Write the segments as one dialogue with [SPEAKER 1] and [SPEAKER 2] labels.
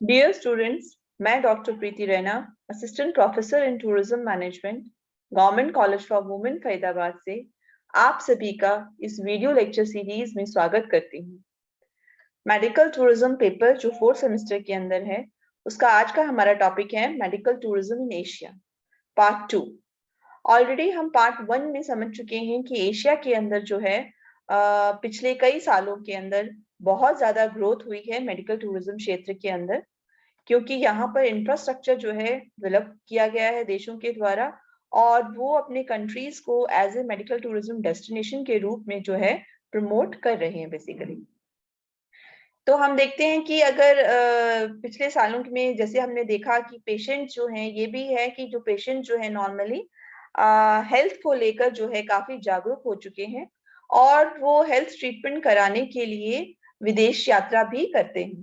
[SPEAKER 1] Dear students, मैं doctor Preeti Raina, assistant professor in tourism management, government college for women Faridabad से आप सभी का इस वीडियो लेक्चर सीरीज में स्वागत करती हूँ। मेडिकल टूरिज्म पेपर जो 4th सेमेस्टर के अंदर है, उसका आज का हमारा टॉपिक है medical tourism in Asia part 2। Already हम पार्ट 1 में समझ चुके हैं कि एशिया के अंदर जो है पिछले कई सालों के अंदर बहुत ज्यादा ग्रोथ हुई है मेडिकल टूरिज्म क्षेत्र के अंदर, क्योंकि यहाँ पर इंफ्रास्ट्रक्चर जो है डेवलप किया गया है देशों के द्वारा, और वो अपने कंट्रीज को as a medical tourism destination के रूप में जो है प्रमोट कर रहे हैं बेसिकली। तो हम देखते हैं कि अगर पिछले सालों में जैसे हमने देखा कि पेशेंट जो हैं, ये भी है कि जो पेशेंट जो है नॉर्मली हेल्थ को लेकर जो है काफी जागरूक हो चुके हैं और वो हेल्थ ट्रीटमेंट कराने के लिए विदेश यात्रा भी करते हैं।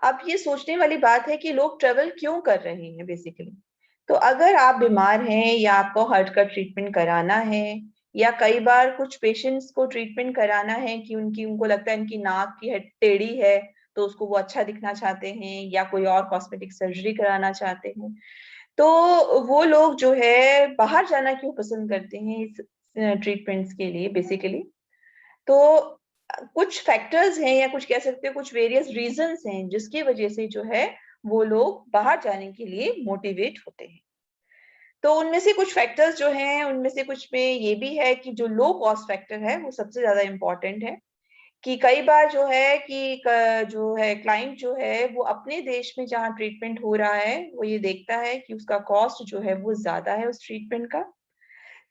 [SPEAKER 1] अब ये सोचने वाली बात है कि लोग ट्रेवल क्यों कर रहे हैं बेसिकली। तो अगर आप बीमार हैं या आपको हार्ट का ट्रीटमेंट कराना है, या कई बार कुछ पेशेंट्स को ट्रीटमेंट कराना है कि उनको लगता है इनकी नाक की टेढ़ी है, तो उसको वो अच्छा दिखना चाहते हैं, या कोई और कॉस्मेटिक सर्जरी कराना चाहते हैं, तो वो लोग जो है बाहर जाना क्यों पसंद करते हैं इस ट्रीटमेंट्स के लिए बेसिकली। तो कुछ फैक्टर्स हैं, या कुछ कह सकते हैं कुछ वेरियस रीजंस हैं जिसकी वजह से जो है वो लोग बाहर जाने के लिए मोटिवेट होते हैं। तो उनमें से कुछ फैक्टर्स जो हैं, उनमें से कुछ में ये भी है कि जो लो कॉस्ट फैक्टर है वो सबसे ज्यादा इम्पोर्टेंट है। कि कई बार जो है कि जो है क्लाइंट जो है वो अपने देश में जहाँ ट्रीटमेंट हो रहा है वो ये देखता है कि उसका कॉस्ट जो है वो ज्यादा है उस ट्रीटमेंट का।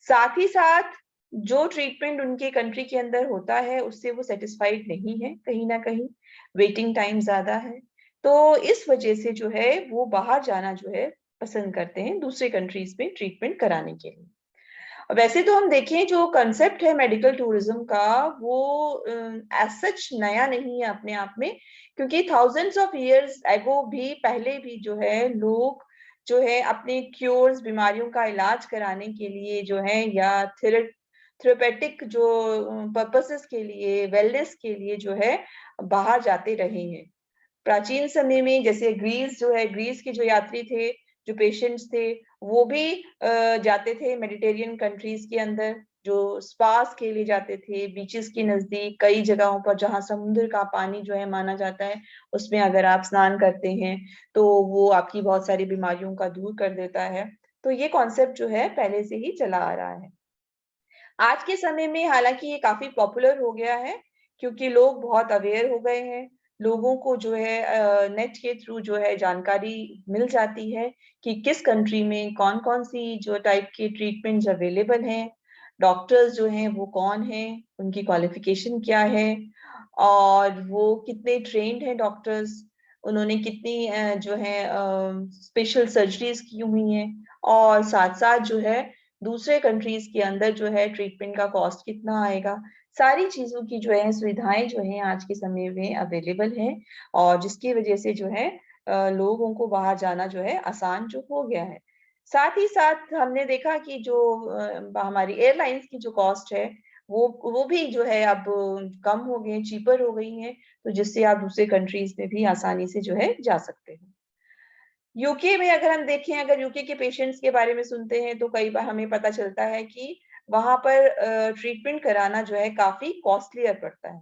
[SPEAKER 1] साथ ही साथ जो ट्रीटमेंट उनके कंट्री के अंदर होता है उससे वो सेटिस्फाइड नहीं है, कहीं ना कहीं वेटिंग टाइम ज्यादा है। तो इस वजह से जो है वो बाहर जाना जो है पसंद करते हैं दूसरे कंट्रीज में ट्रीटमेंट कराने के लिए। वैसे तो हम देखें जो कंसेप्ट है मेडिकल टूरिज्म का, वो एज सच नया नहीं है अपने आप में, क्योंकि थाउजेंड्स ऑफ इयर्स एगो भी पहले भी जो है लोग जो है अपने क्योर्स बीमारियों का इलाज कराने के लिए जो है, या थेरेपेटिक जो पर्पसेस के लिए, वेलनेस के लिए जो है बाहर जाते रहे हैं। प्राचीन समय में जैसे ग्रीस जो है, ग्रीस के जो यात्री थे, जो पेशेंट्स थे, वो भी जाते थे मेडिटेरियन कंट्रीज के अंदर, जो स्पास के लिए जाते थे बीचेस के नजदीक, कई जगहों पर जहाँ समुद्र का पानी जो है माना जाता है उसमें अगर आप स्नान करते हैं तो वो आपकी बहुत सारी बीमारियों का दूर कर देता है। तो ये कॉन्सेप्ट जो है पहले से ही चला आ रहा है। आज के समय में हालांकि ये काफी पॉपुलर हो गया है, क्योंकि लोग बहुत अवेयर हो गए हैं। लोगों को जो है नेट के थ्रू जो है जानकारी मिल जाती है कि किस कंट्री में कौन कौन सी जो टाइप के ट्रीटमेंट्स अवेलेबल हैं, डॉक्टर्स जो हैं वो कौन हैं, उनकी क्वालिफिकेशन क्या है, और वो कितने ट्रेंड हैं डॉक्टर्स, उन्होंने कितनी जो है स्पेशल सर्जरीज की हुई हैं, और साथ साथ जो है दूसरे कंट्रीज के अंदर जो है ट्रीटमेंट का कॉस्ट कितना आएगा। सारी चीजों की जो है सुविधाएं जो है आज के समय में अवेलेबल हैं, और जिसकी वजह से जो है लोगों को बाहर जाना जो है आसान जो हो गया है। साथ ही साथ हमने देखा कि जो हमारी एयरलाइंस की जो कॉस्ट है वो भी जो है अब कम हो गई, चीपर हो गई है, तो जिससे आप दूसरे कंट्रीज में भी आसानी से जो है जा सकते हैं। यूके में अगर हम देखें, अगर यूके के पेशेंट्स के बारे में सुनते हैं तो कई बार हमें पता चलता है कि वहां पर ट्रीटमेंट कराना जो है काफी कॉस्टलियर पड़ता है।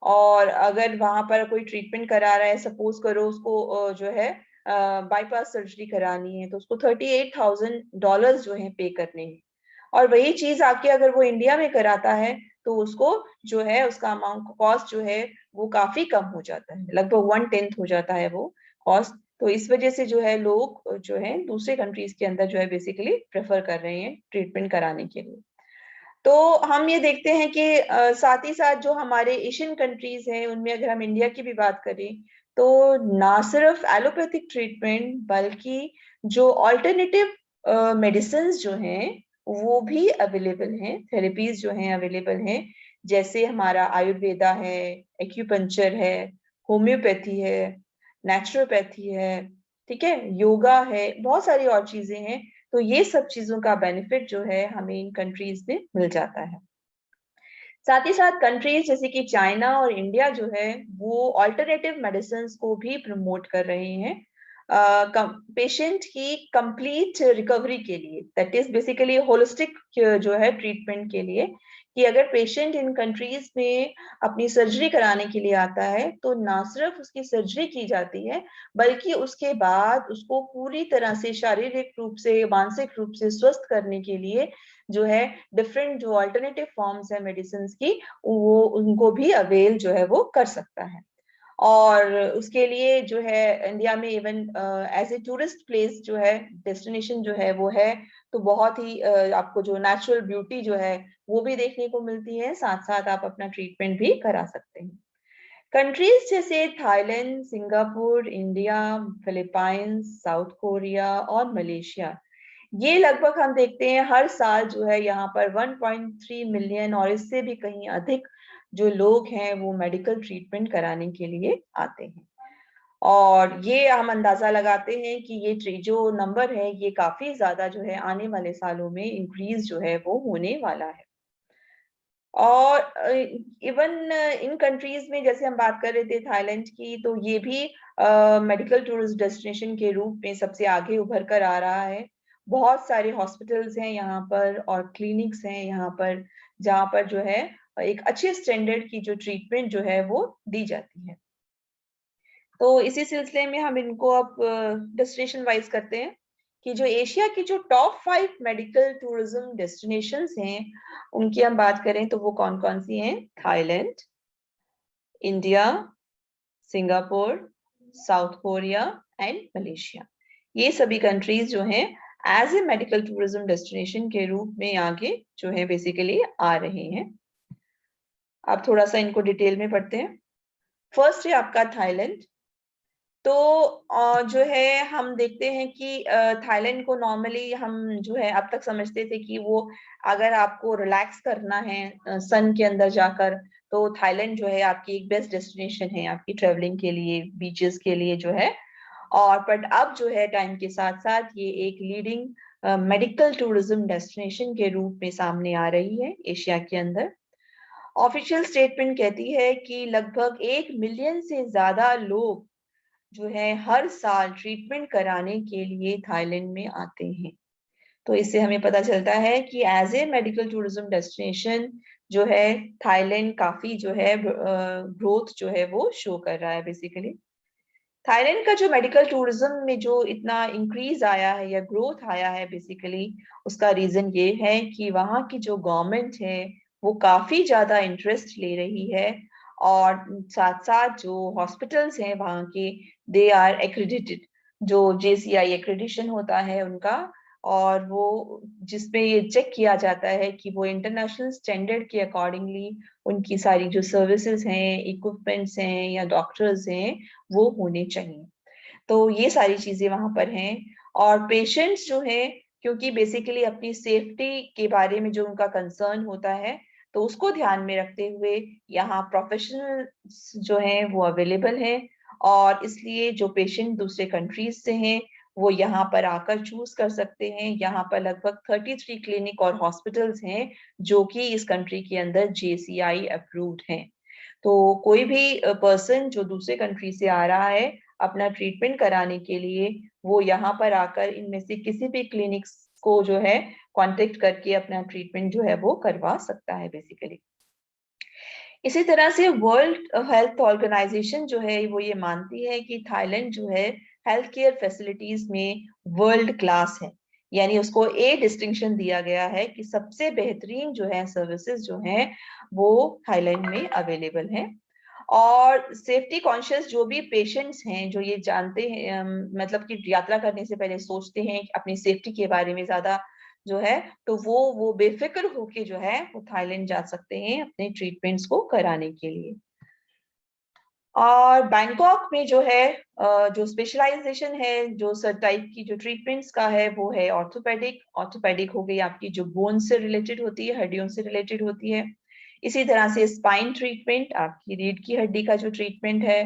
[SPEAKER 1] और अगर वहां पर कोई ट्रीटमेंट करा रहा है, सपोज करो उसको जो है बाईपास सर्जरी करानी है, तो उसको $38,000 जो है पे करने हैं। और वही चीज आके अगर वो इंडिया में कराता है तो उसको जो है उसका अमाउंट कॉस्ट जो है वो काफी कम हो जाता है, लगभग 1/10 हो जाता है वो कॉस्ट। तो इस वजह से जो है लोग जो है दूसरे कंट्रीज के अंदर जो है बेसिकली प्रेफर कर रहे हैं ट्रीटमेंट कराने के लिए। तो हम ये देखते हैं कि साथ ही साथ जो हमारे एशियन कंट्रीज हैं उनमें अगर हम इंडिया की भी बात करें, तो ना सिर्फ एलोपैथिक ट्रीटमेंट बल्कि जो ऑल्टरनेटिव मेडिसिन जो हैं वो भी अवेलेबल हैं, थेरेपीज जो हैं अवेलेबल हैं। जैसे हमारा आयुर्वेदा है, एक्यूपंक्चर है, होम्योपैथी है, नेचुरोपैथी है, ठीक है, योगा है, बहुत सारी और चीजें हैं। तो ये सब चीजों का बेनिफिट जो है हमें इन कंट्रीज में मिल जाता है। साथ ही साथ कंट्रीज जैसे कि चाइना और इंडिया जो है वो ऑल्टरनेटिव मेडिसिन को भी प्रमोट कर रहे हैं पेशेंट की कंप्लीट रिकवरी के लिए, दैट इज बेसिकली होलिस्टिक जो है ट्रीटमेंट के लिए, कि अगर पेशेंट इन कंट्रीज में अपनी सर्जरी कराने के लिए आता है तो ना सिर्फ उसकी सर्जरी की जाती है बल्कि उसके बाद उसको पूरी तरह से शारीरिक रूप से मानसिक रूप से स्वस्थ करने के लिए जो है डिफरेंट जो अल्टरनेटिव फॉर्म्स है मेडिसिन की वो उनको भी अवेल जो है वो कर सकता है। और उसके लिए जो है इंडिया में even as a tourist place जो है डेस्टिनेशन जो है वो है, तो बहुत ही आपको जो नेचुरल ब्यूटी जो है वो भी देखने को मिलती है, साथ साथ आप अपना ट्रीटमेंट भी करा सकते हैं। कंट्रीज जैसे Thailand, Singapore, India, Philippines, south Korea और मलेशिया, ये लगभग हम देखते हैं हर साल जो है यहाँ पर 1.3 मिलियन और इससे भी कहीं अधिक जो लोग हैं वो मेडिकल ट्रीटमेंट कराने के लिए आते हैं। और ये हम अंदाजा लगाते हैं कि ये जो नंबर है ये काफी ज्यादा जो है आने वाले सालों में इंक्रीज जो है वो होने वाला है। और इवन इन कंट्रीज में जैसे हम बात कर रहे थे थाईलैंड की, तो ये भी मेडिकल टूरिस्ट डेस्टिनेशन के रूप में सबसे आगे उभर कर आ रहा है। बहुत सारे हॉस्पिटल्स हैं यहाँ पर और क्लिनिक्स हैं यहाँ पर जहाँ पर जो है एक अच्छे स्टैंडर्ड की जो ट्रीटमेंट जो है वो दी जाती है। तो इसी सिलसिले में हम इनको अब डेस्टिनेशन वाइज करते हैं कि जो एशिया की जो टॉप 5 मेडिकल टूरिज्म डेस्टिनेशंस हैं उनकी हम बात करें तो वो कौन कौन सी हैं। Thailand, India, Singapore, South Korea and Malaysia, ये सभी कंट्रीज जो हैं as a medical tourism destination के रूप में आगे जो है बेसिकली आ रहे हैं। आप थोड़ा सा इनको डिटेल में पढ़ते हैं। फर्स्ट है आपका थाईलैंड। तो जो है हम देखते हैं कि थाईलैंड को नॉर्मली हम जो है अब तक समझते थे कि वो अगर आपको रिलैक्स करना है सन के अंदर जाकर तो थाईलैंड जो है आपकी एक बेस्ट डेस्टिनेशन है आपकी ट्रेवलिंग के लिए, बीचेस के लिए जो है। और बट अब जो है टाइम के साथ साथ ये एक लीडिंग मेडिकल टूरिज्म डेस्टिनेशन के रूप में सामने आ रही है एशिया के अंदर। ऑफिशियल स्टेटमेंट कहती है कि लगभग 1 मिलियन से ज्यादा लोग जो है हर साल ट्रीटमेंट कराने के लिए थाईलैंड में आते हैं। तो इससे हमें पता चलता है कि as a medical tourism destination जो है थाईलैंड काफी जो है ग्रोथ जो है वो शो कर रहा है बेसिकली। थाईलैंड का जो मेडिकल टूरिज्म में जो इतना इंक्रीज आया है या ग्रोथ आया है बेसिकली उसका रीजन ये है कि वहाँ की जो गवर्नमेंट है वो काफी ज्यादा इंटरेस्ट ले रही है। और साथ साथ जो हॉस्पिटल्स हैं वहाँ के दे आर एक्रेडिटेड, जो JCI एक्रेडिशन होता है उनका, और वो जिसमें ये चेक किया जाता है कि वो इंटरनेशनल स्टैंडर्ड के अकॉर्डिंगली उनकी सारी जो सर्विसेज हैं, इक्विपमेंट्स हैं या डॉक्टर्स हैं वो होने चाहिए। तो ये सारी चीजें वहां पर हैं। और पेशेंट्स जो हैं क्योंकि बेसिकली अपनी सेफ्टी के बारे में जो उनका कंसर्न होता है तो उसको ध्यान में रखते हुए यहाँ प्रोफेशनल जो हैं वो अवेलेबल हैं। और इसलिए जो पेशेंट दूसरे कंट्रीज से हैं वो यहाँ पर आकर चूज कर सकते हैं। यहाँ पर लगभग 33 क्लिनिक और हॉस्पिटल्स हैं जो कि इस कंट्री के अंदर JCI अप्रूव्ड हैं। तो कोई भी पर्सन जो दूसरे कंट्री से आ रहा है अपना ट्रीटमेंट कराने के लिए वो यहाँ पर आकर इनमें से किसी भी क्लिनिक्स को जो है कांटेक्ट करके अपना ट्रीटमेंट जो है वो करवा सकता है बेसिकली। इसी तरह से वर्ल्ड हेल्थ ऑर्गेनाइजेशन जो है वो ये मानती है कि थाईलैंड जो है हेल्थ केयर फैसिलिटीज में वर्ल्ड क्लास है, यानी उसको ए डिस्टिंक्शन दिया गया है कि सबसे बेहतरीन जो है सर्विसेज जो हैं वो थाईलैंड में अवेलेबल हैं। और सेफ्टी कॉन्शियस जो भी पेशेंट्स हैं जो ये जानते हैं मतलब कि यात्रा करने से पहले सोचते हैं कि अपनी सेफ्टी के बारे में ज्यादा जो है, तो वो बेफिक्र होके जो है वो थाईलैंड जा सकते हैं अपने ट्रीटमेंट्स को कराने के लिए। और बैंकॉक में जो है जो स्पेशलाइजेशन है जो सर टाइप की जो ट्रीटमेंट्स का है वो है ऑर्थोपेडिक। ऑर्थोपेडिक हो गई आपकी जो बोन से रिलेटेड होती है, हड्डियों से रिलेटेड होती है। इसी तरह से स्पाइन ट्रीटमेंट आपकी रीढ़ की हड्डी का जो ट्रीटमेंट है।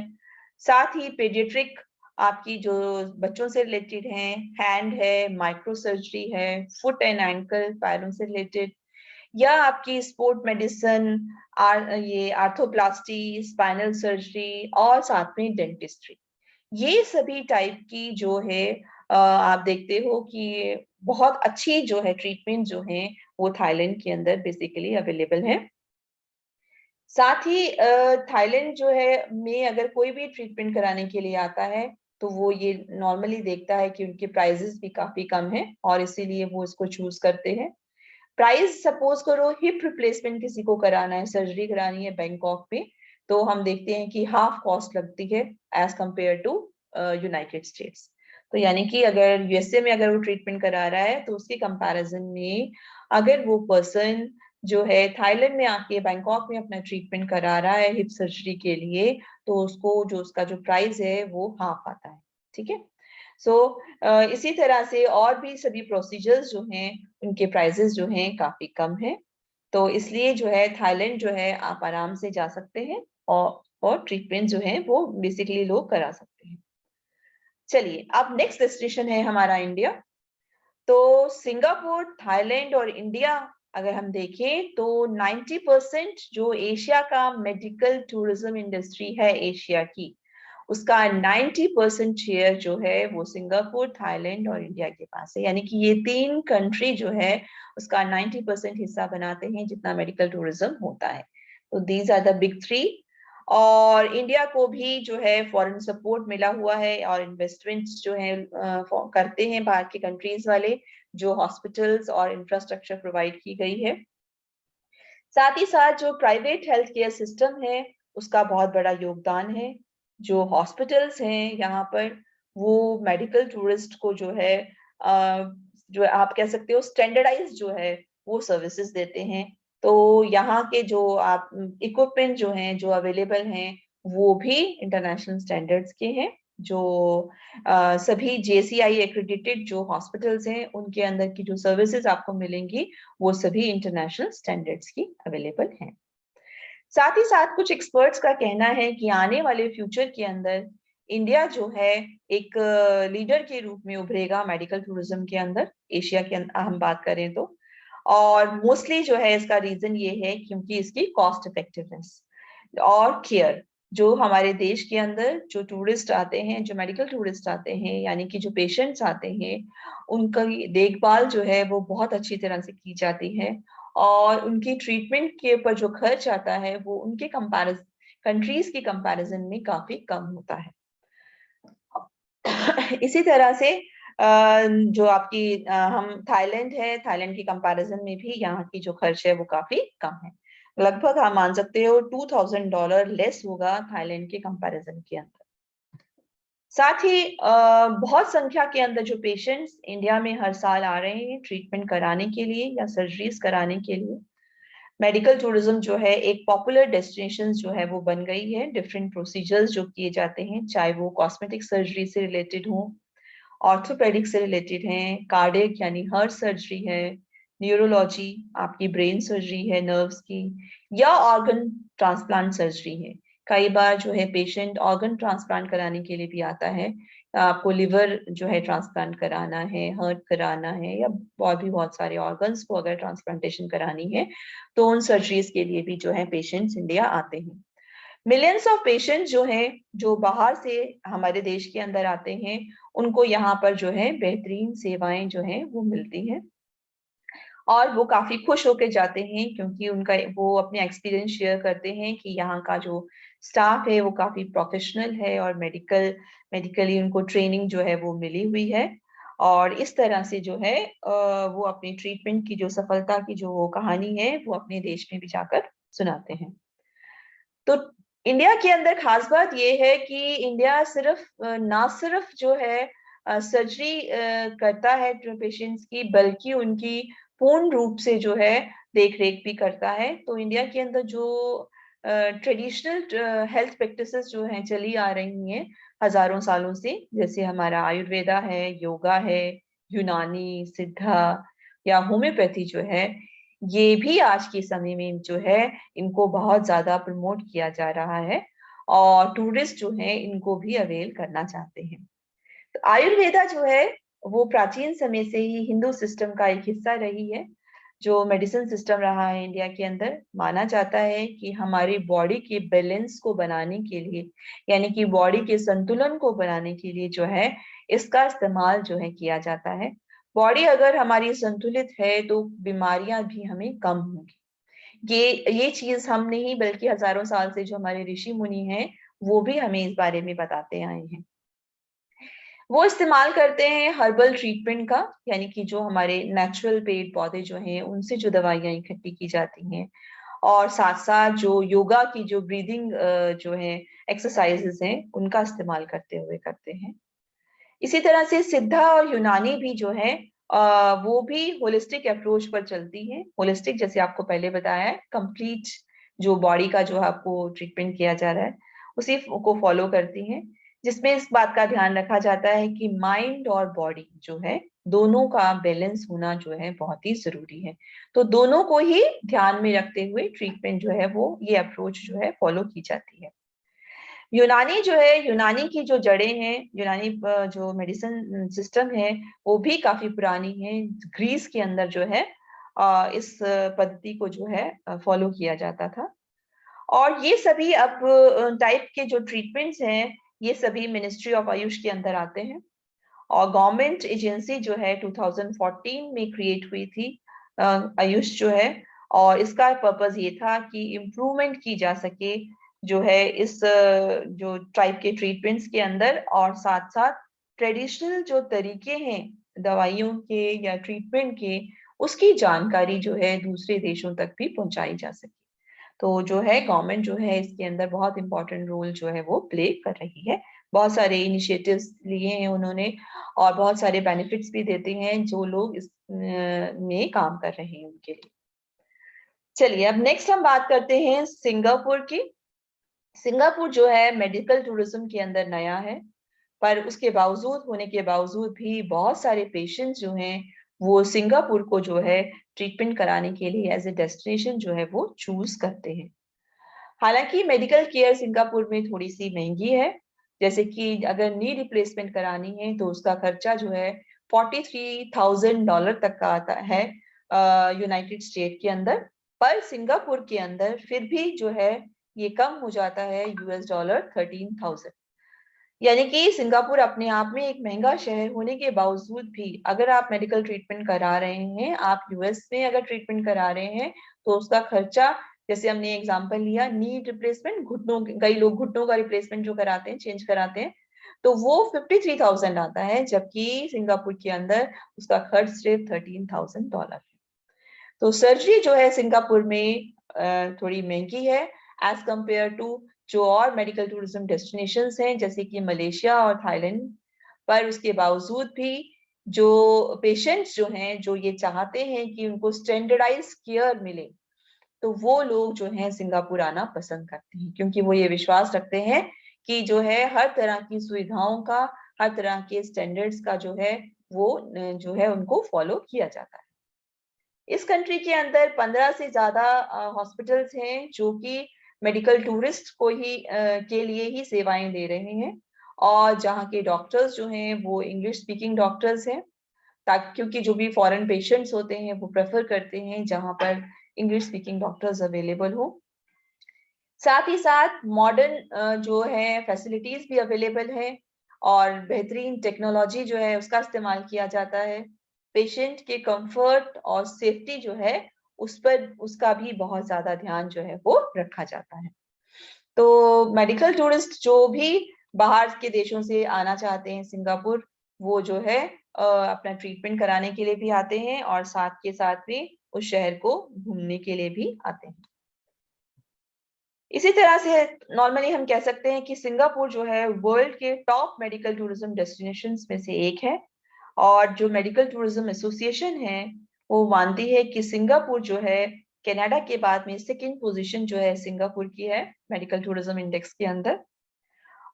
[SPEAKER 1] साथ ही पेडियाट्रिक आपकी जो बच्चों से रिलेटेड है, हैंड है, माइक्रो सर्जरी है, फुट एंड एंकल पैरों से रिलेटेड। या आपकी स्पोर्ट मेडिसिन, ये आर्थोप्लास्टी, स्पाइनल सर्जरी और साथ में डेंटिस्ट्री, ये सभी टाइप की जो है आप देखते हो कि बहुत अच्छी जो है ट्रीटमेंट जो है वो थाईलैंड के अंदर बेसिकली अवेलेबल है। साथ ही थाईलैंड जो है में अगर कोई भी ट्रीटमेंट कराने के लिए आता है तो वो ये नॉर्मली देखता है कि उनके प्राइजेस भी काफी कम है और इसीलिए वो इसको चूज करते हैं। प्राइस सपोज करो हिप रिप्लेसमेंट किसी को कराना है, सर्जरी करानी है बैंकॉक में, तो हम देखते हैं कि हाफ कॉस्ट लगती है as compare to United States. तो यानी कि अगर यूएसए में अगर वो ट्रीटमेंट करा रहा है तो उसके कंपैरिजन में अगर वो पर्सन जो है थाईलैंड में आके बैंकॉक में अपना ट्रीटमेंट करा रहा है हिप सर्जरी के लिए, तो उसको जो उसका जो प्राइस है वो हाफ आता है। ठीक है। सो इसी तरह से और भी सभी प्रोसीजर्स जो हैं उनके प्राइजेस जो हैं काफी कम है। तो इसलिए जो है थाईलैंड जो है आप आराम से जा सकते हैं और ट्रीटमेंट जो है वो बेसिकली लोग करा सकते हैं। चलिए अब नेक्स्ट डेस्टिनेशन है हमारा इंडिया। तो सिंगापुर, थाईलैंड और इंडिया अगर हम देखें तो 90% जो एशिया का मेडिकल टूरिज्म इंडस्ट्री है एशिया की, उसका 90% शेयर जो है वो सिंगापुर, थाईलैंड और इंडिया के पास है। यानी कि ये तीन कंट्री जो है उसका 90% हिस्सा बनाते हैं जितना मेडिकल टूरिज्म होता है। तो these are the big three. और इंडिया को भी जो है फॉरेन सपोर्ट मिला हुआ है और इन्वेस्टमेंट्स जो है करते हैं बाहर के कंट्रीज वाले, जो हॉस्पिटल्स और इंफ्रास्ट्रक्चर प्रोवाइड की गई है। साथ ही साथ जो प्राइवेट हेल्थ केयर सिस्टम है उसका बहुत बड़ा योगदान है। जो हॉस्पिटल्स हैं यहाँ पर वो मेडिकल टूरिस्ट को जो है जो आप कह सकते हो स्टैंडर्डाइज जो है वो सर्विसेज देते हैं। तो यहाँ के जो आप इक्विपमेंट जो हैं जो अवेलेबल हैं वो भी इंटरनेशनल स्टैंडर्ड्स के हैं। जो सभी जेसीआई एक्रेडिटेड जो हॉस्पिटल्स हैं उनके अंदर की जो सर्विसेज आपको मिलेंगी वो सभी इंटरनेशनल स्टैंडर्ड्स की अवेलेबल हैं। साथ ही साथ कुछ एक्सपर्ट्स का कहना है कि आने वाले फ्यूचर के अंदर इंडिया जो है एक लीडर के रूप में उभरेगा मेडिकल टूरिज्म के अंदर, एशिया के अंदर हम बात करें तो। और मोस्टली जो है इसका रीजन ये है क्योंकि इसकी कॉस्ट इफेक्टिवनेस और केयर। जो हमारे देश के अंदर जो टूरिस्ट आते हैं, जो मेडिकल टूरिस्ट आते हैं, यानी कि जो पेशेंट्स आते हैं, उनका देखभाल जो है वो बहुत अच्छी तरह से की जाती है और उनकी ट्रीटमेंट के ऊपर जो खर्च आता है वो उनके कंपैरिजन कंट्रीज के कंपैरिजन में काफी कम होता है। इसी तरह से जो आपकी हम थाईलैंड है, थाईलैंड की कंपैरिजन में भी यहाँ की जो खर्च है वो काफी कम है। लगभग आप मान सकते हो $2000 लेस होगा थाईलैंड के कंपैरिजन के अंदर। साथ ही बहुत संख्या के अंदर जो पेशेंट्स इंडिया में हर साल आ रहे हैं ट्रीटमेंट कराने के लिए या सर्जरीज कराने के लिए, मेडिकल टूरिज्म जो है एक पॉपुलर डेस्टिनेशन जो है वो बन गई है। डिफरेंट प्रोसीजर्स जो किए जाते हैं, चाहे वो कॉस्मेटिक सर्जरी से रिलेटेड हो, ऑर्थोपेडिक से रिलेटेड हैं, कार्डियक यानी हार्ट सर्जरी है, न्यूरोलॉजी आपकी ब्रेन सर्जरी है नर्व्स की, या ऑर्गन ट्रांसप्लांट सर्जरी है। कई बार जो है पेशेंट ऑर्गन ट्रांसप्लांट कराने के लिए भी आता है, आपको लिवर जो है ट्रांसप्लांट कराना है, हार्ट कराना है, या और भी बहुत सारे ऑर्गन्स को अगर ट्रांसप्लांटेशन करानी है तो उन सर्जरीज के लिए भी जो है पेशेंट्स इंडिया आते हैं। मिलियंस ऑफ पेशेंट जो हैं जो बाहर से हमारे देश के अंदर आते हैं उनको यहाँ पर जो है बेहतरीन सेवाएं जो हैं वो मिलती हैं और वो काफी खुश होकर जाते हैं क्योंकि उनका वो अपने एक्सपीरियंस शेयर करते हैं कि यहाँ का जो स्टाफ है वो काफी प्रोफेशनल है और मेडिकली उनको ट्रेनिंग जो है वो मिली हुई है। और इस तरह से जो है वो अपनी ट्रीटमेंट की जो सफलता की जो वो कहानी है वो अपने देश में भी जाकर सुनाते हैं। तो इंडिया के अंदर खास बात ये है कि इंडिया सिर्फ ना सिर्फ जो है सर्जरी करता है पेशेंट्स की, बल्कि उनकी पूर्ण रूप से जो है देख रेख भी करता है। तो इंडिया के अंदर जो ट्रेडिशनल हेल्थ प्रैक्टिसेस जो हैं चली आ रही हैं हजारों सालों से, जैसे हमारा आयुर्वेदा है, योगा है, यूनानी, सिद्धा या होम्योपैथी जो है, ये भी आज के समय में जो है इनको बहुत ज्यादा प्रमोट किया जा रहा है और टूरिस्ट जो है इनको भी अवेल करना चाहते हैं। तो आयुर्वेदा जो है वो प्राचीन समय से ही हिंदू सिस्टम का एक हिस्सा रही है। जो मेडिसिन सिस्टम रहा है इंडिया के अंदर, माना जाता है कि हमारी बॉडी के बैलेंस को बनाने के लिए, यानी कि बॉडी के संतुलन को बनाने के लिए जो है इसका इस्तेमाल जो है किया जाता है। बॉडी अगर हमारी संतुलित है तो बीमारियां भी हमें कम होंगी। ये चीज हम नहीं बल्कि हजारों साल से जो हमारे ऋषि मुनि हैं वो भी हमें इस बारे में बताते आए हैं। वो इस्तेमाल करते हैं हर्बल ट्रीटमेंट का, यानी कि जो हमारे नेचुरल पेड़ पौधे जो हैं उनसे जो दवाइयां इकट्ठी की जाती हैं, और साथ साथ जो योगा की जो ब्रीदिंग जो है एक्सरसाइजेस हैं उनका इस्तेमाल करते हुए करते हैं। इसी तरह से सिद्धा और यूनानी भी जो है वो भी होलिस्टिक अप्रोच पर चलती है। होलिस्टिक जैसे आपको पहले बताया है, कंप्लीट जो बॉडी का जो आपको ट्रीटमेंट किया जा रहा है उसी को फॉलो करती हैं, जिसमें इस बात का ध्यान रखा जाता है कि माइंड और बॉडी जो है दोनों का बैलेंस होना जो है बहुत ही जरूरी है। तो दोनों को ही ध्यान में रखते हुए ट्रीटमेंट जो है वो ये अप्रोच जो है फॉलो की जाती है। यूनानी जो है, यूनानी की जो जड़ें हैं, यूनानी जो मेडिसिन सिस्टम है वो भी काफी पुरानी है। ग्रीस के अंदर जो है इस पद्धति को जो है फॉलो किया जाता था। और ये सभी अब टाइप के जो ट्रीटमेंट्स हैं ये सभी मिनिस्ट्री ऑफ आयुष के अंदर आते हैं, और गवर्नमेंट एजेंसी जो है 2014 में क्रिएट हुई थी आयुष जो है। और इसका पर्पस ये था कि इम्प्रूवमेंट की जा सके जो है इस जो टाइप के ट्रीटमेंट्स के अंदर, और साथ साथ ट्रेडिशनल जो तरीके हैं दवाइयों के या ट्रीटमेंट के उसकी जानकारी जो है दूसरे देशों तक भी पहुंचाई जा सके। तो जो है गवर्नमेंट जो है इसके अंदर बहुत इंपॉर्टेंट रोल जो है वो प्ले कर रही है। बहुत सारे इनिशिएटिव्स लिए हैं उन्होंने, और बहुत सारे बेनिफिट्स भी देते हैं जो लोग इस में काम कर रहे हैं उनके लिए। चलिए अब नेक्स्ट हम बात करते हैं सिंगापुर की। सिंगापुर जो है मेडिकल टूरिज्म के अंदर नया है, पर उसके बावजूद होने के बावजूद भी बहुत सारे पेशेंट्स जो हैं वो सिंगापुर को जो है ट्रीटमेंट कराने के लिए एज ए डेस्टिनेशन जो है वो चूज करते हैं। हालांकि मेडिकल केयर सिंगापुर में थोड़ी सी महंगी है। जैसे कि अगर नी रिप्लेसमेंट करानी है तो उसका खर्चा जो है $43,000 तक का आता है यूनाइटेड स्टेट के अंदर। पर सिंगापुर के अंदर फिर भी जो है ये कम हो जाता है $13,000। यानी कि सिंगापुर अपने आप में एक महंगा शहर होने के बावजूद भी अगर आप मेडिकल ट्रीटमेंट करा रहे हैं, आप यूएस में अगर ट्रीटमेंट करा रहे हैं तो उसका खर्चा, जैसे हमने एग्जांपल लिया नी रिप्लेसमेंट, घुटनों, कई लोग घुटनों का रिप्लेसमेंट जो कराते हैं, चेंज कराते हैं, तो वो 53,000 आता है, जबकि सिंगापुर के अंदर उसका खर्च सिर्फ $13,000 है। तो सर्जरी जो है सिंगापुर में थोड़ी महंगी है एज कंपेयर टू जो और मेडिकल टूरिज्म डेस्टिनेशंस हैं जैसे कि मलेशिया और थाईलैंड। पर उसके बावजूद भी जो पेशेंट्स जो हैं जो ये चाहते हैं कि उनको स्टैंडर्डाइज केयर मिले, तो वो लोग जो हैं सिंगापुर आना पसंद करते हैं, क्योंकि वो ये विश्वास रखते हैं कि जो है हर तरह की सुविधाओं का, हर तरह के स्टैंडर्ड्स का जो है वो जो है उनको फॉलो किया जाता है। इस कंट्री के अंदर 15 से ज्यादा हॉस्पिटल्स हैं जो कि मेडिकल टूरिस्ट को ही के लिए ही सेवाएं दे रहे हैं, और जहाँ के डॉक्टर्स जो हैं वो इंग्लिश स्पीकिंग डॉक्टर्स हैं, ताकि क्योंकि जो भी फॉरेन पेशेंट्स होते हैं वो प्रेफर करते हैं जहाँ पर इंग्लिश स्पीकिंग डॉक्टर्स अवेलेबल हो। साथ ही साथ मॉडर्न जो है फैसिलिटीज भी अवेलेबल है, और बेहतरीन टेक्नोलॉजी जो है उसका इस्तेमाल किया जाता है। पेशेंट के कंफर्ट और सेफ्टी जो है उस पर उसका भी बहुत ज्यादा ध्यान जो है वो रखा जाता है। तो मेडिकल टूरिस्ट जो भी बाहर के देशों से आना चाहते हैं सिंगापुर, वो जो है अपना ट्रीटमेंट कराने के लिए भी आते हैं, और साथ के साथ भी उस शहर को घूमने के लिए भी आते हैं। इसी तरह से नॉर्मली हम कह सकते हैं कि सिंगापुर जो है वर्ल्ड के टॉप मेडिकल टूरिज्म डेस्टिनेशंस में से एक है, और जो मेडिकल टूरिज्म एसोसिएशन है वो मानती है कि सिंगापुर जो है कनाडा के बाद में सेकंड पोजीशन जो है सिंगापुर की है मेडिकल टूरिज्म इंडेक्स के अंदर।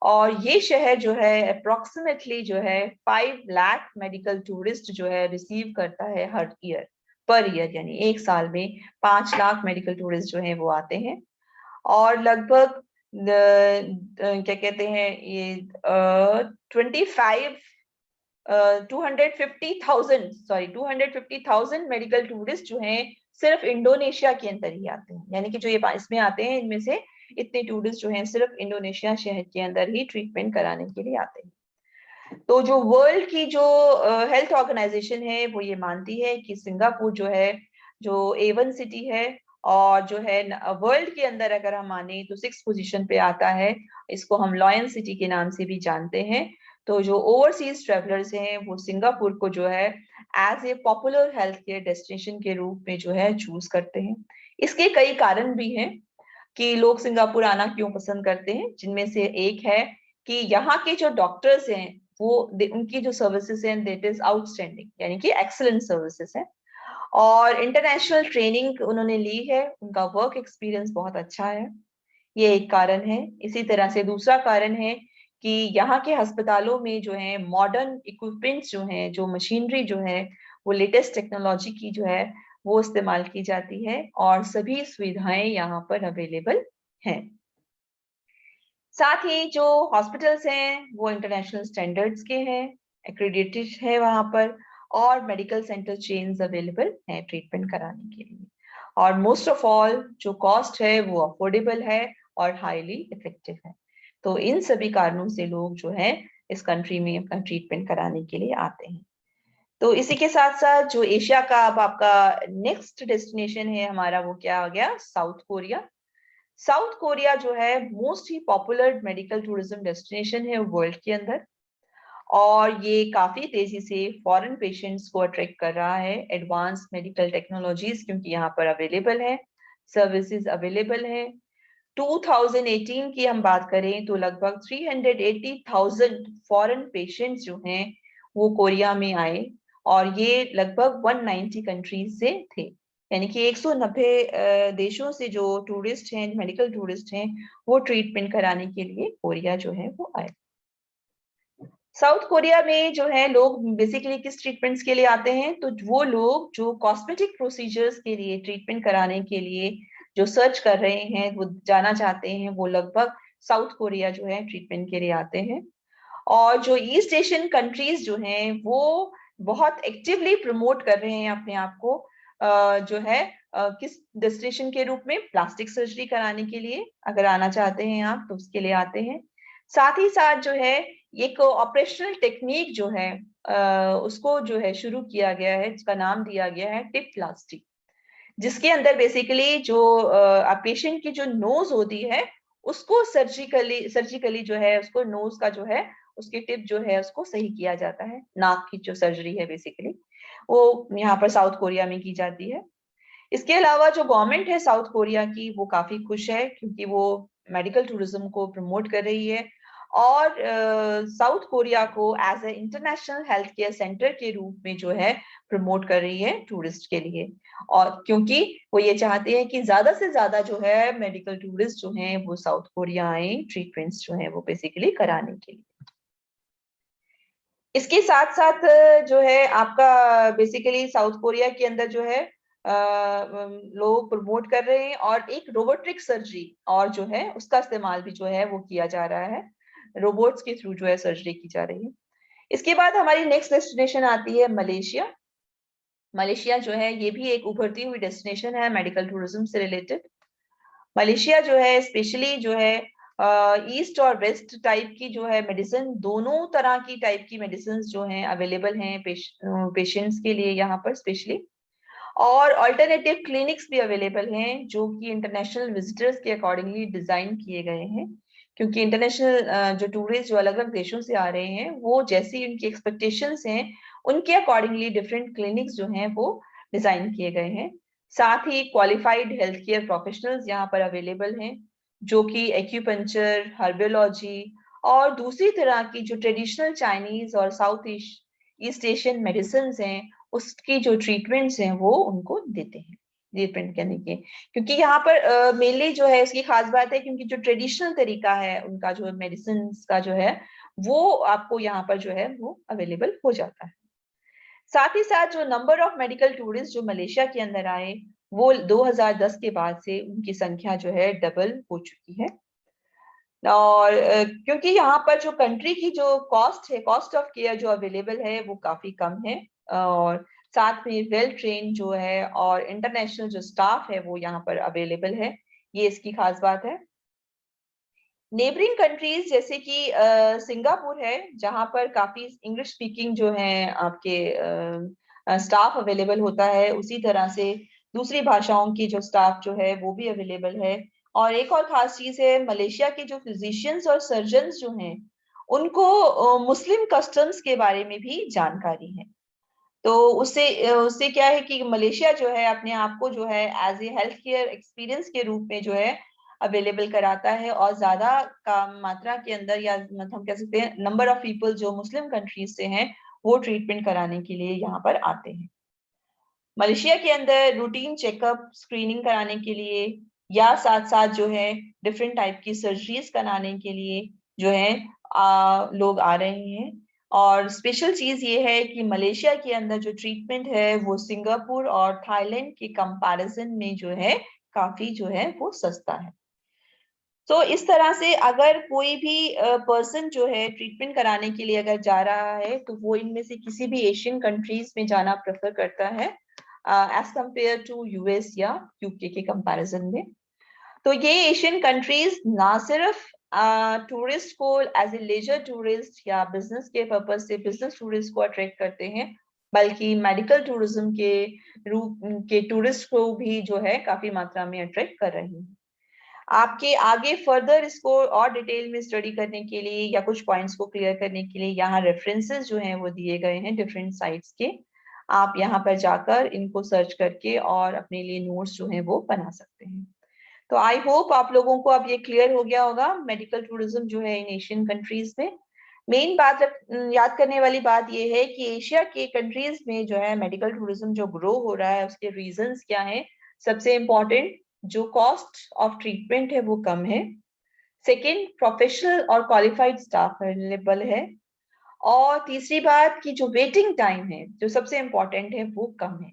[SPEAKER 1] और ये शहर जो है अप्रोक्सीमेटली जो है 5 लाख मेडिकल टूरिस्ट जो है रिसीव करता है हर ईयर, पर ईयर, यानी एक साल में 5 लाख मेडिकल टूरिस्ट जो है वो आते हैं। और लगभग क्या कहते हैं ये 25 250,000 मेडिकल टूरिस्ट जो हैं सिर्फ इंडोनेशिया के अंदर ही आते हैं, यानी कि जो ये इसमें आते हैं इनमें से इतने टूरिस्ट जो हैं सिर्फ इंडोनेशिया शहर के अंदर ही ट्रीटमेंट कराने के लिए आते हैं। तो जो वर्ल्ड की जो हेल्थ ऑर्गेनाइजेशन है वो ये मानती है कि सिंगापुर जो है जो A1 सिटी है, और जो है वर्ल्ड के अंदर अगर हम माने तो 6th पोजीशन पे आता है। इसको हम लॉयन सिटी के नाम से भी जानते हैं। तो जो ओवरसीज ट्रेवलर्स हैं वो सिंगापुर को जो है as a popular health care destination के रूप में जो है चूज करते हैं। इसके कई कारण भी हैं कि लोग सिंगापुर आना क्यों पसंद करते हैं, जिनमें से एक है कि यहाँ के जो डॉक्टर्स हैं वो उनकी जो सर्विसेज हैं दैट इज आउटस्टैंडिंग, यानी कि एक्सीलेंट सर्विसेज हैं, और इंटरनेशनल ट्रेनिंग उन्होंने ली है, उनका वर्क एक्सपीरियंस बहुत अच्छा है। ये एक कारण है। इसी तरह से दूसरा कारण है कि यहाँ के अस्पतालों में जो है मॉडर्न इक्विपमेंट्स जो हैं, जो मशीनरी जो है वो लेटेस्ट टेक्नोलॉजी की जो है वो इस्तेमाल की जाती है, और सभी सुविधाएं यहाँ पर अवेलेबल हैं। साथ ही जो हॉस्पिटल्स हैं वो इंटरनेशनल स्टैंडर्ड्स के हैं, एक्रेडिटेड है वहां पर, और मेडिकल सेंटर चेन्स अवेलेबल हैं ट्रीटमेंट कराने के लिए, और मोस्ट ऑफ ऑल जो कॉस्ट है वो अफोर्डेबल है और हाईली इफेक्टिव है। तो इन सभी कारणों से लोग जो है इस कंट्री में अपना ट्रीटमेंट कराने के लिए आते हैं। तो इसी के साथ साथ जो एशिया का अब आपका नेक्स्ट डेस्टिनेशन है हमारा, वो क्या आ गया, साउथ कोरिया। साउथ कोरिया जो है मोस्ट ही पॉपुलर मेडिकल टूरिज्म डेस्टिनेशन है वर्ल्ड के अंदर, और ये काफी तेजी से फॉरेन पेशेंट्स को अट्रैक्ट कर रहा है। एडवांस मेडिकल टेक्नोलॉजीज क्योंकि यहाँ पर अवेलेबल है, सर्विसेज अवेलेबल है। 2018 की हम बात करें तो लगभग 380,000 फॉरेन पेशेंट्स जो हैं वो कोरिया में आए, और ये लगभग 190 कंट्रीज से थे, यानी कि 190 देशों से जो टूरिस्ट हैं, मेडिकल टूरिस्ट हैं, वो ट्रीटमेंट कराने के लिए कोरिया जो है वो आए। साउथ कोरिया में जो है लोग बेसिकली किस ट्रीटमेंट्स के लिए आते हैं, तो वो लोग जो कॉस्मेटिक प्रोसीजर्स के लिए ट्रीटमेंट कराने के लिए जो सर्च कर रहे हैं, वो जाना चाहते हैं, वो लगभग साउथ कोरिया जो है ट्रीटमेंट के लिए आते हैं। और जो ईस्ट एशियन कंट्रीज जो हैं वो बहुत एक्टिवली प्रमोट कर रहे हैं अपने आप को जो है किस डेस्टिनेशन के रूप में, प्लास्टिक सर्जरी कराने के लिए अगर आना चाहते हैं आप तो उसके लिए आते हैं। साथ ही साथ जो है एक ऑपरेशनल टेक्निक जो है उसको जो है शुरू किया गया है, जिसका नाम दिया गया है टिप प्लास्टिक, जिसके अंदर बेसिकली जो पेशेंट की जो नोज होती है उसको सर्जिकली जो है उसको नोज का जो है उसकी टिप जो है उसको सही किया जाता है। नाक की जो सर्जरी है बेसिकली वो यहाँ पर साउथ कोरिया में की जाती है। इसके अलावा जो गवर्नमेंट है साउथ कोरिया की वो काफी खुश है क्योंकि वो मेडिकल टूरिज्म को प्रमोट कर रही है, और साउथ कोरिया को as a international health care centre के रूप में जो है प्रमोट कर रही है टूरिस्ट के लिए, और क्योंकि वो ये चाहते हैं कि ज्यादा से ज्यादा जो है मेडिकल टूरिस्ट जो हैं वो साउथ कोरिया आए ट्रीटमेंट्स जो है वो बेसिकली कराने के लिए। इसके साथ साथ जो है आपका बेसिकली साउथ कोरिया के अंदर जो है लोग प्रमोट कर रहे हैं, और एक रोबोटिक सर्जरी और जो है उसका इस्तेमाल भी जो है वो किया जा रहा है, रोबोट्स के थ्रू जो है सर्जरी की जा रही है। इसके बाद हमारी नेक्स्ट डेस्टिनेशन आती है मलेशिया। मलेशिया जो है ये भी एक उभरती हुई डेस्टिनेशन है मेडिकल टूरिज्म से रिलेटेड। मलेशिया जो है स्पेशली जो है ईस्ट और वेस्ट टाइप की जो है मेडिसिन, दोनों तरह की टाइप की मेडिसिन जो हैं अवेलेबल हैं पेशेंट्स के लिए यहाँ पर स्पेशली, और अल्टरनेटिव क्लिनिक्स भी अवेलेबल हैं जो कि इंटरनेशनल विजिटर्स के अकॉर्डिंगली डिजाइन किए गए हैं, क्योंकि इंटरनेशनल जो टूरिस्ट जो अलग अलग देशों से आ रहे हैं वो जैसी उनकी एक्सपेक्टेशंस हैं उनके अकॉर्डिंगली डिफरेंट क्लिनिक्स जो हैं वो डिजाइन किए गए हैं। साथ ही क्वालिफाइड हेल्थ केयर प्रोफेशनल्स यहाँ पर अवेलेबल हैं जो कि एक्यूपंक्चर, हर्बोलॉजी और दूसरी तरह की जो ट्रेडिशनल चाइनीज और साउथ ईस्ट एशियन मेडिसिन हैं उसकी जो ट्रीटमेंट्स हैं वो उनको देते हैं ट्रीटमेंट करने के, क्योंकि यहाँ पर मेनली जो है इसकी खास बात है क्योंकि जो ट्रेडिशनल तरीका है उनका जो मेडिसिन का जो है वो आपको यहाँ पर जो है वो अवेलेबल हो जाता है। साथ ही साथ जो नंबर ऑफ मेडिकल टूरिस्ट जो मलेशिया के अंदर आए वो 2010 के बाद से उनकी संख्या जो है डबल हो चुकी है। और क्योंकि यहाँ पर जो कंट्री की जो कॉस्ट है, कॉस्ट ऑफ केयर जो अवेलेबल है वो काफी कम है, और साथ में वेल ट्रेन जो है और इंटरनेशनल जो स्टाफ है वो यहाँ पर अवेलेबल है, ये इसकी खास बात है। नेबरिंग कंट्रीज जैसे कि सिंगापुर है, जहाँ पर काफी इंग्लिश स्पीकिंग जो है आपके स्टाफ अवेलेबल होता है, उसी तरह से दूसरी भाषाओं की जो स्टाफ जो है वो भी अवेलेबल है। और एक और खास चीज है, मलेशिया के जो फिजिशियंस और सर्जन्स जो हैं उनको मुस्लिम कस्टम्स के बारे में भी जानकारी है। तो उससे उससे क्या है कि मलेशिया जो है अपने आप को जो है as a health care experience के रूप में जो है अवेलेबल कराता है, और ज्यादा का मात्रा के अंदर, या मतलब हम कह सकते हैं नंबर ऑफ पीपल जो मुस्लिम कंट्रीज से हैं वो ट्रीटमेंट कराने के लिए यहाँ पर आते हैं। मलेशिया के अंदर रूटीन चेकअप, स्क्रीनिंग कराने के लिए, या साथ साथ जो है डिफरेंट टाइप की सर्जरीज कराने के लिए जो है लोग आ रहे हैं। और स्पेशल चीज ये है कि मलेशिया के अंदर जो ट्रीटमेंट है वो सिंगापुर और थाईलैंड के कंपैरिजन में जो है काफी जो है वो सस्ता है। तो इस तरह से अगर कोई भी पर्सन जो है ट्रीटमेंट कराने के लिए अगर जा रहा है तो वो इनमें से किसी भी एशियन कंट्रीज में जाना प्रेफर करता है एज कंपेयर टू यूएस या यूके के कंपैरिजन में। तो ये एशियन कंट्रीज ना सिर्फ टूरिस्ट को एज ए लेजर टूरिस्ट या बिजनेस के पर्पज से बिजनेस टूरिस्ट को अट्रैक्ट करते हैं, बल्कि मेडिकल टूरिज्म के रूप के टूरिस्ट को भी जो है काफी मात्रा में अट्रैक्ट कर रही है। आपके आगे फर्दर इसको और डिटेल में स्टडी करने के लिए या कुछ पॉइंट्स को क्लियर करने के लिए यहाँ रेफरेंसेस जो हैं वो दिए गए हैं डिफरेंट साइट्स के। आप यहाँ पर जाकर इनको सर्च करके और अपने लिए नोट्स जो हैं वो बना सकते हैं। तो आई होप आप लोगों को अब ये क्लियर हो गया होगा मेडिकल टूरिज्म जो है इन एशियन कंट्रीज में। मेन बात याद करने वाली बात ये है कि एशिया के कंट्रीज में जो है मेडिकल टूरिज्म जो ग्रो हो रहा है उसके रीजंस क्या हैं। सबसे इम्पोर्टेंट, जो कॉस्ट ऑफ ट्रीटमेंट है वो कम है। सेकंड, प्रोफेशनल और क्वालिफाइड स्टाफ अवेलेबल है। और तीसरी बात कि जो वेटिंग टाइम है जो सबसे इम्पोर्टेंट है वो कम है।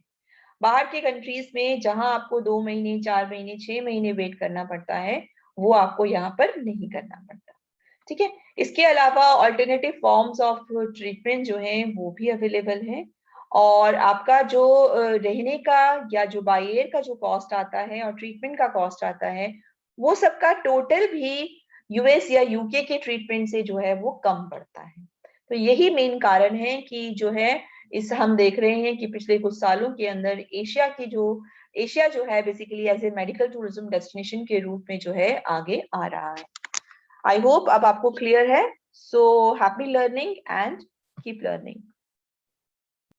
[SPEAKER 1] बाहर के कंट्रीज में जहां आपको 2 महीने, 4 महीने, 6 महीने वेट करना पड़ता है, वो आपको यहाँ पर नहीं करना पड़ता। ठीक है। इसके अलावा ऑल्टरनेटिव फॉर्म्स ऑफ ट्रीटमेंट जो है वो भी अवेलेबल है। और आपका जो रहने का या जो बाय एयर का जो कॉस्ट आता है और ट्रीटमेंट का कॉस्ट आता है, वो सबका टोटल भी यूएस या यूके के ट्रीटमेंट से जो है वो कम पड़ता है। तो यही मेन कारण है कि जो है इस हम देख रहे हैं कि पिछले कुछ सालों के अंदर एशिया जो है basically as a medical tourism destination के रूप में जो है आगे आ रहा है। आई होप अब आपको क्लियर है। So happy learning and keep learning.